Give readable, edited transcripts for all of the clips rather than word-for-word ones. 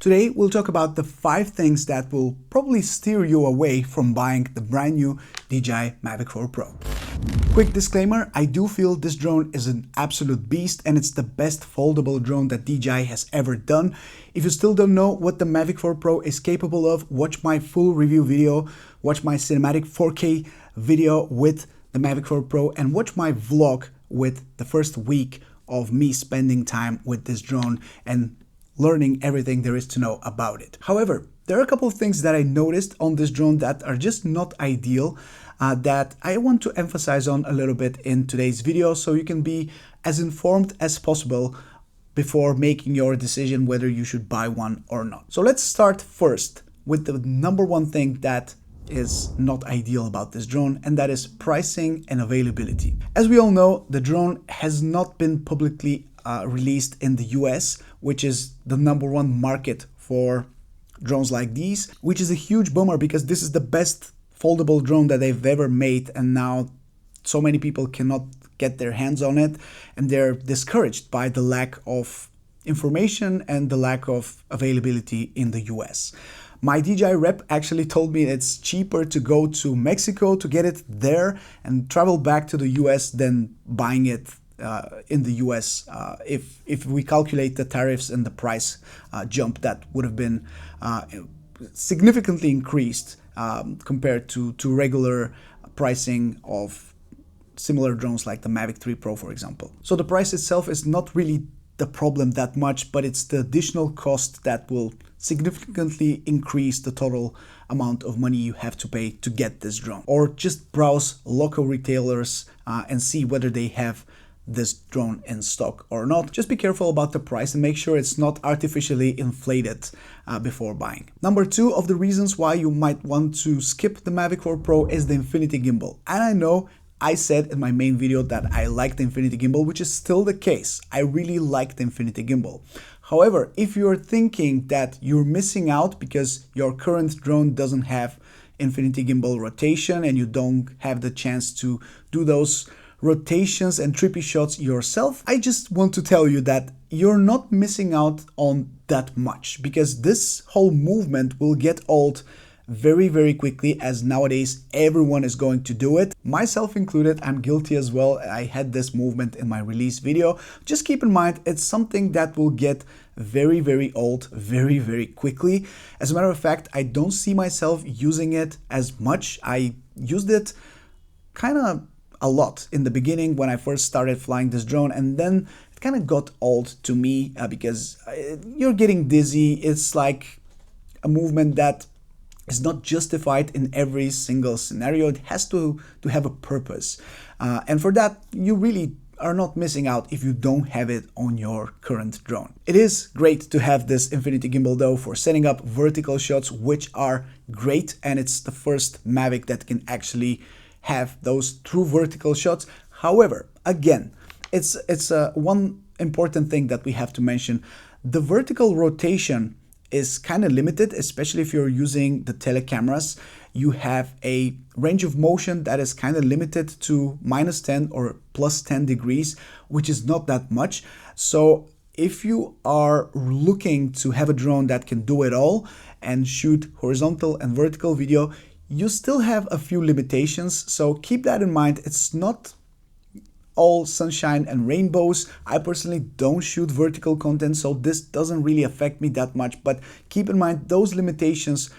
Today we'll talk about the 5 things that will probably steer you away from buying the brand new DJI Mavic 4 Pro. Quick disclaimer, I do feel this drone is an absolute beast and it's the best foldable drone that DJI has ever done. If you still don't know what the Mavic 4 Pro is capable of, watch my full review video, watch my cinematic 4K video with the Mavic 4 Pro and watch my vlog with the first week of me spending time with this drone and learning everything there is to know about it. However, there are a couple of things that I noticed on this drone that are just not ideal that I want to emphasize on a little bit in today's video so you can be as informed as possible before making your decision whether you should buy one or not. So let's start first with the number one thing that is not ideal about this drone, and that is pricing and availability. As we all know, the drone has not been publicly released in the US, which is the number one market for drones like these, which is a huge bummer because this is the best foldable drone that they've ever made, and now so many people cannot get their hands on it and they're discouraged by the lack of information and the lack of availability in the US. My DJI rep actually told me it's cheaper to go to Mexico to get it there and travel back to the US than buying it in the US if we calculate the tariffs and the price jump that would have been significantly increased compared to regular pricing of similar drones like the Mavic 3 Pro, for example. So the price itself is not really the problem that much, but it's the additional cost that will significantly increase the total amount of money you have to pay to get this drone. Or just browse local retailers and see whether they have this drone in stock or not. Just be careful about the price and make sure it's not artificially inflated before buying. Number 2 of the reasons why you might want to skip the Mavic 4 Pro is the Infinity Gimbal. And I know I said in my main video that I like the Infinity Gimbal, which is still the case. I really like the Infinity Gimbal. However, if you're thinking that you're missing out because your current drone doesn't have Infinity Gimbal rotation and you don't have the chance to do those rotations and trippy shots yourself, I just want to tell you that you're not missing out on that much, because this whole movement will get old very quickly, as nowadays everyone is going to do it, myself included. I'm guilty as well. I had this movement in my release video. Just keep in mind, it's something that will get very old very quickly. As a matter of fact, I don't see myself using it as much. I used it kind of a lot in the beginning when I first started flying this drone, and then it kind of got old to me because you're getting dizzy. It's like a movement that is not justified in every single scenario. It has to have a purpose, and for that you really are not missing out if you don't have it on your current drone. It is great to have this Infinity Gimbal though for setting up vertical shots, which are great, and it's the first Mavic that can actually have those true vertical shots. However, again, it's one important thing that we have to mention. The vertical rotation is kind of limited, especially if you're using the telecameras. You have a range of motion that is kind of limited to -10 or +10 degrees, which is not that much. So if you are looking to have a drone that can do it all and shoot horizontal and vertical video, you still have a few limitations. So keep that in mind. It's not all sunshine and rainbows. I personally don't shoot vertical content, so this doesn't really affect me that much, but keep in mind those limitations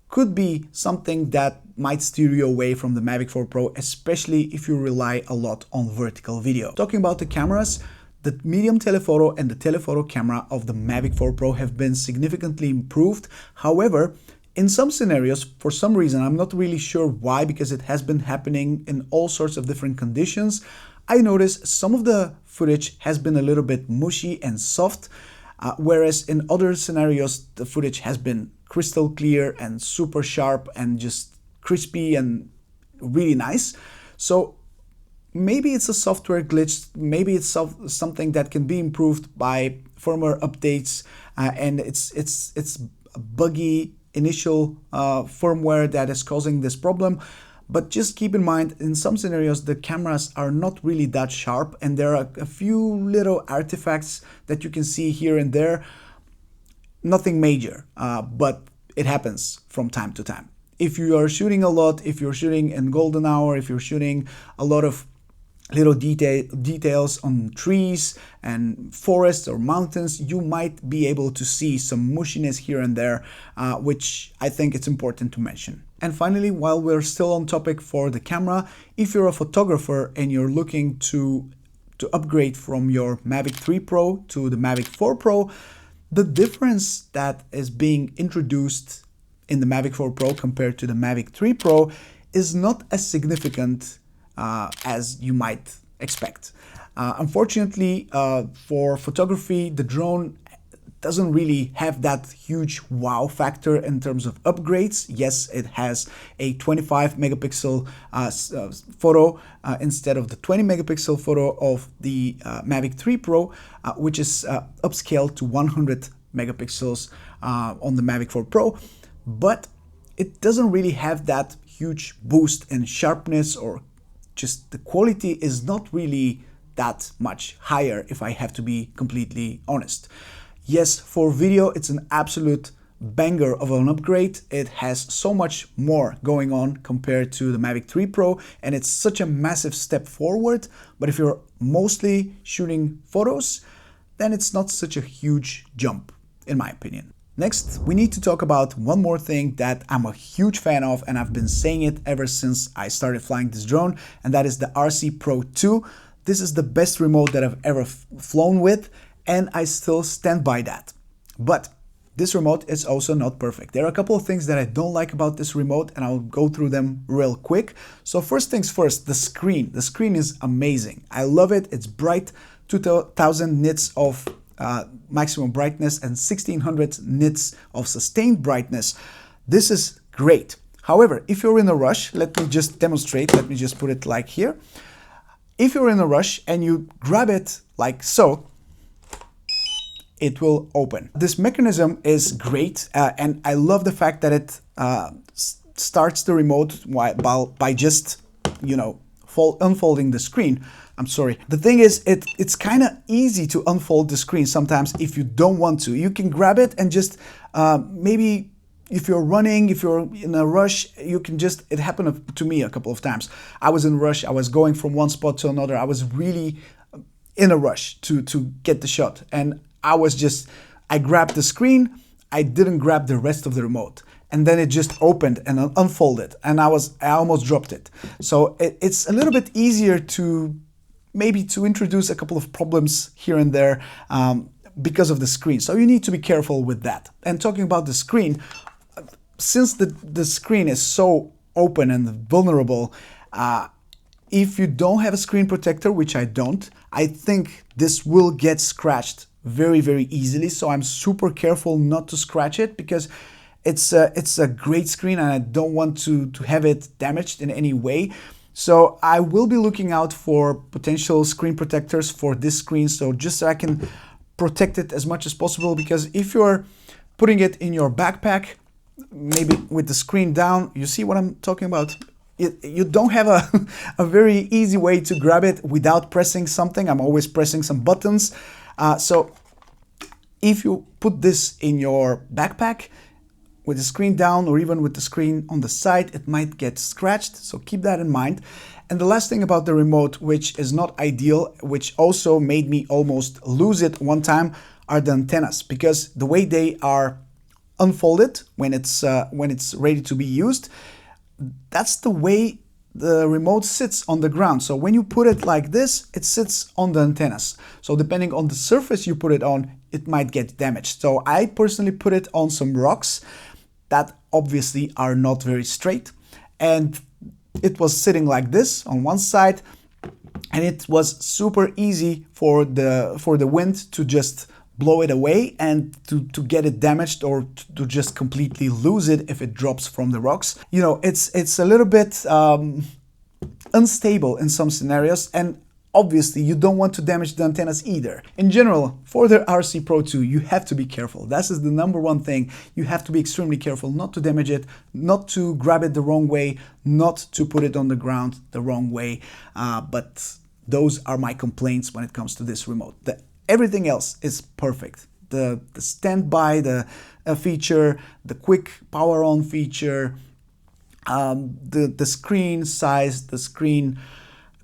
could be something that might steer you away from the Mavic 4 Pro, especially if you rely a lot on vertical video. Talking about the cameras, the medium telephoto and the telephoto camera of the Mavic 4 Pro have been significantly improved. However, in some scenarios, for some reason, I'm not really sure why, because it has been happening in all sorts of different conditions, I noticed some of the footage has been a little bit mushy and soft, whereas in other scenarios the footage has been crystal clear and super sharp and just crispy and really nice. So maybe it's a software glitch, maybe it's something that can be improved by firmware updates, and it's a buggy initial firmware that is causing this problem. But just keep in mind, in some scenarios, the cameras are not really that sharp, and there are a few little artifacts that you can see here and there. nothing major, but it happens from time to time. If you are shooting a lot, if you're shooting in golden hour, if you're shooting a lot of little details on trees and forests or mountains, you might be able to see some mushiness here and there, which I think it's important to mention. And finally, while we're still on topic for the camera, if you're a photographer and you're looking to upgrade from your Mavic 3 Pro to the Mavic 4 Pro, the difference that is being introduced in the Mavic 4 Pro compared to the Mavic 3 Pro is not as significant as you might expect. Unfortunately, for photography, the drone doesn't really have that huge wow factor in terms of upgrades. Yes, it has a 25 megapixel photo instead of the 20 megapixel photo of the Mavic 3 Pro, which is upscaled to 100 megapixels on the Mavic 4 Pro, but it doesn't really have that huge boost in sharpness, or just the quality is not really that much higher, if I have to be completely honest. Yes, for video, it's an absolute banger of an upgrade. It has so much more going on compared to the Mavic 3 Pro, and it's such a massive step forward. But if you're mostly shooting photos, then it's not such a huge jump, in my opinion. Next, we need to talk about one more thing that I'm a huge fan of, and I've been saying it ever since I started flying this drone, and that is the RC Pro 2. This is the best remote that I've ever flown with, and I still stand by that. But this remote is also not perfect. There are a couple of things that I don't like about this remote, and I'll go through them real quick. So first things first, the screen. The screen is amazing. I love it. It's bright, 2000 nits of maximum brightness and 1600 nits of sustained brightness. This is great. However, if you're in a rush, let me just demonstrate. Let me just put it like here. If you're in a rush and you grab it like so, it will open. This mechanism is great, and I love the fact that it starts the remote by just, you know, unfolding the screen. I'm sorry. The thing is, it's kind of easy to unfold the screen sometimes if you don't want to. You can grab it and just maybe if you're running, if you're in a rush, you can just, it happened to me a couple of times. I was in a rush, I was going from one spot to another. I was really in a rush to get the shot, and I grabbed the screen, I didn't grab the rest of the remote. And then it just opened and unfolded, and I almost dropped it. So it's a little bit easier to maybe to introduce a couple of problems here and there because of the screen. So you need to be careful with that. And talking about the screen, since the screen is so open and vulnerable, if you don't have a screen protector, which I don't, I think this will get scratched very, very easily. So I'm super careful not to scratch it, because it's a great screen and I don't want to have it damaged in any way. So I will be looking out for potential screen protectors for this screen, so just so I can protect it as much as possible, because if you're putting it in your backpack, maybe with the screen down, you see what I'm talking about? You don't have a very easy way to grab it without pressing something. I'm always pressing some buttons. So if you put this in your backpack with the screen down, or even with the screen on the side, it might get scratched. So keep that in mind. And the last thing about the remote, which is not ideal, which also made me almost lose it one time, are the antennas, because the way they are unfolded when it's ready to be used, that's the way the remote sits on the ground. So when you put it like this, it sits on the antennas. So depending on the surface you put it on, it might get damaged. So I personally put it on some rocks that obviously are not very straight, and it was sitting like this on one side, and it was super easy for the wind to just blow it away and to get it damaged, or to just completely lose it if it drops from the rocks. You know, it's a little bit unstable in some scenarios, and obviously you don't want to damage the antennas either. In general, for the RC Pro 2, you have to be careful. That is the number one thing. You have to be extremely careful not to damage it, not to grab it the wrong way, not to put it on the ground the wrong way. But those are my complaints when it comes to this remote. Everything else is perfect. the standby, the feature, the quick power on feature, the screen size, the screen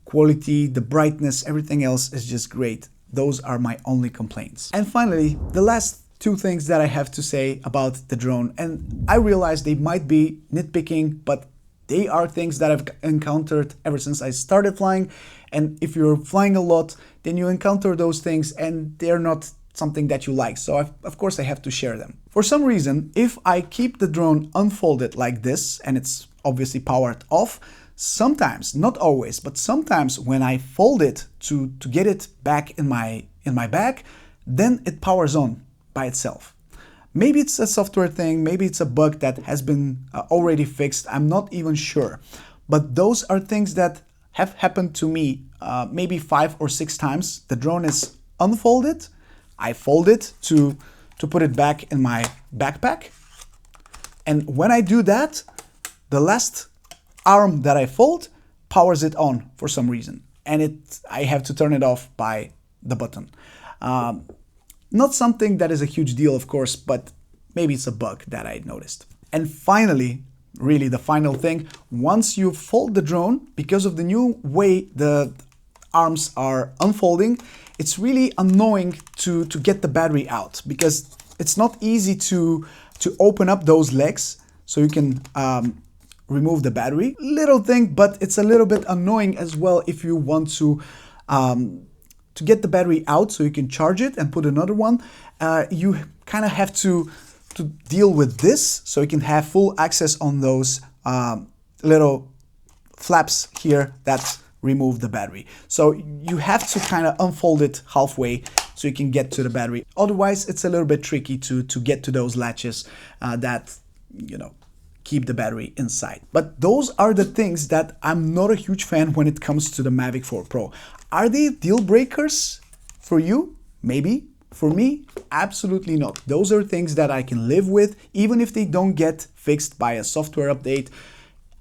quality, the brightness, everything else is just great. Those are my only complaints. And finally, the last two things that I have to say about the drone, and I realize they might be nitpicking, but they are things that I've encountered ever since I started flying. And if you're flying a lot, then you encounter those things and they're not something that you like. So of course I have to share them. For some reason, if I keep the drone unfolded like this, and it's obviously powered off, sometimes, not always, but sometimes when I fold it to get it back in my bag, then it powers on by itself. Maybe it's a software thing, maybe it's a bug that has been already fixed, I'm not even sure. But those are things that have happened to me maybe 5 or 6 times. The drone is unfolded, I fold it to put it back in my backpack. And when I do that, the last arm that I fold powers it on for some reason. And I have to turn it off by the button. Not something that is a huge deal, of course, but maybe it's a bug that I noticed. And finally, really the final thing, once you fold the drone, because of the new way the arms are unfolding, it's really annoying to get the battery out, because it's not easy to open up those legs so you can remove the battery. Little thing, but it's a little bit annoying as well if you want to get the battery out so you can charge it and put another one. You kind of have to deal with this so you can have full access on those little flaps here that remove the battery. So you have to kind of unfold it halfway so you can get to the battery. Otherwise, it's a little bit tricky to get to those latches that, you know, keep the battery inside. But those are the things that I'm not a huge fan when it comes to the Mavic 4 Pro. Are they deal breakers for you? Maybe. For me, absolutely not. Those are things that I can live with, even if they don't get fixed by a software update.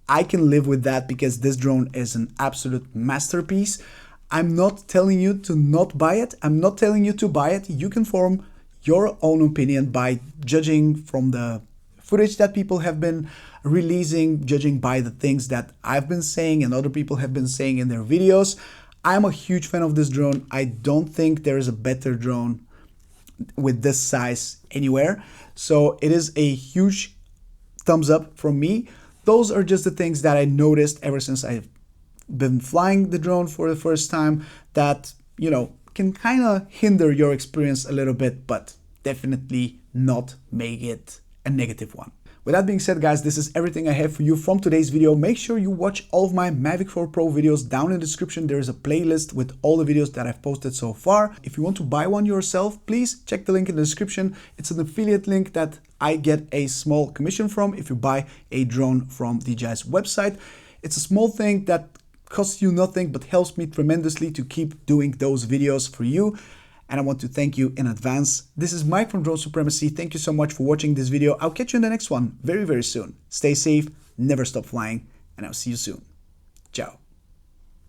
I can live with that because this drone is an absolute masterpiece. I'm not telling you to not buy it. I'm not telling you to buy it. You can form your own opinion by judging from the footage that people have been releasing, judging by the things that I've been saying and other people have been saying in their videos. I'm a huge fan of this drone. I don't think there is a better drone with this size anywhere. So it is a huge thumbs up from me. Those are just the things that I noticed ever since I've been flying the drone for the first time that, you know, can kind of hinder your experience a little bit, but definitely not make it a negative one. With that being said, guys, this is everything I have for you from today's video. Make sure you watch all of my Mavic 4 Pro videos. Down in the description, there is a playlist with all the videos that I've posted so far. If you want to buy one yourself, please check the link in the description. It's an affiliate link that I get a small commission from if you buy a drone from DJI's website. It's a small thing that costs you nothing but helps me tremendously to keep doing those videos for you. And I want to thank you in advance. This is Mike from Drone Supremacy. Thank you so much for watching this video. I'll catch you in the next one very, very soon. Stay safe, never stop flying, and I'll see you soon. Ciao.